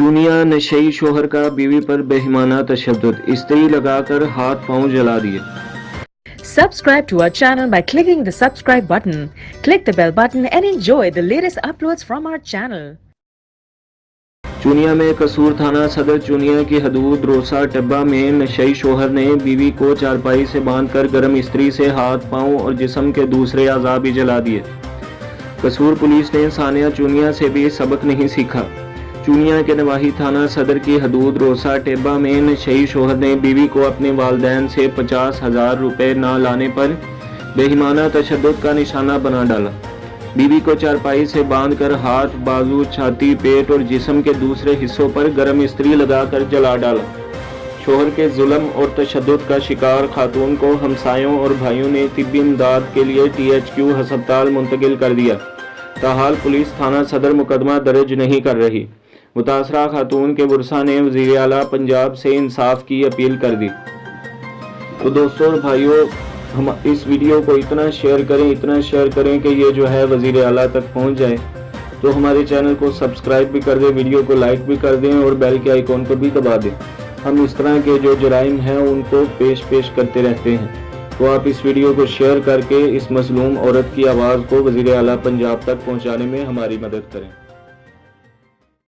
चूनिया नशेई शोहर का बीवी पर बेईमाना तशद्दुद, इस्त्री लगाकर हाथ पांव जला दिए। Subscribe to our channel by clicking the subscribe button. Click the bell button and enjoy the latest uploads from our channel. Chunian में कसूर थाना सदर चूनिया की हदूद रोसा टब्बा में नशेई शोहर ने बीवी को चारपाई से बांधकर गर्म इस्त्री से हाथ पांव और जिस्म के दूसरे अज़ा भी जला दिए। कसूर पुलिस ने सानिया चूनिया से भी सबक नहीं सीखा। चूनिया के नवाही थाना सदर की हदूद रोसा टेबा में नशेई शोहर ने बीवी को अपने वालिदैन से 50,000 रुपए ना लाने पर बेईमाना तशद्दुद का निशाना बना डाला। बीवी को चारपाई से बांधकर हाथ, बाजू, छाती, पेट और जिस्म के दूसरे हिस्सों पर गर्म इस्त्री लगाकर जला डाला। शोहर के जुल्म और तशद्दुद का शिकार खातून को हमसायों और भाइयों ने तिब्बी इमदाद के लिए THQ हस्पताल मुंतकिल कर दिया। ताहाल पुलिस थाना सदर मुकदमा दर्ज नहीं कर रही। मुतासरा खातून के बुरसा ने वज़ीर आला पंजाब से इंसाफ की अपील कर दी। तो दोस्तों और भाइयों, हम इस वीडियो को इतना शेयर करें कि ये जो है वज़ीर आला तक पहुंच जाए। तो हमारे चैनल को सब्सक्राइब भी कर दें, वीडियो को लाइक भी कर दें और बेल के आइकॉन को भी दबा दें। हम इस तरह के जो जराइम हैं उनको पेश करते रहते हैं। तो आप इस वीडियो को शेयर करके इस मज़लूम औरत की आवाज़ को वज़ीर आला पंजाब तक पहुँचाने में हमारी मदद करें।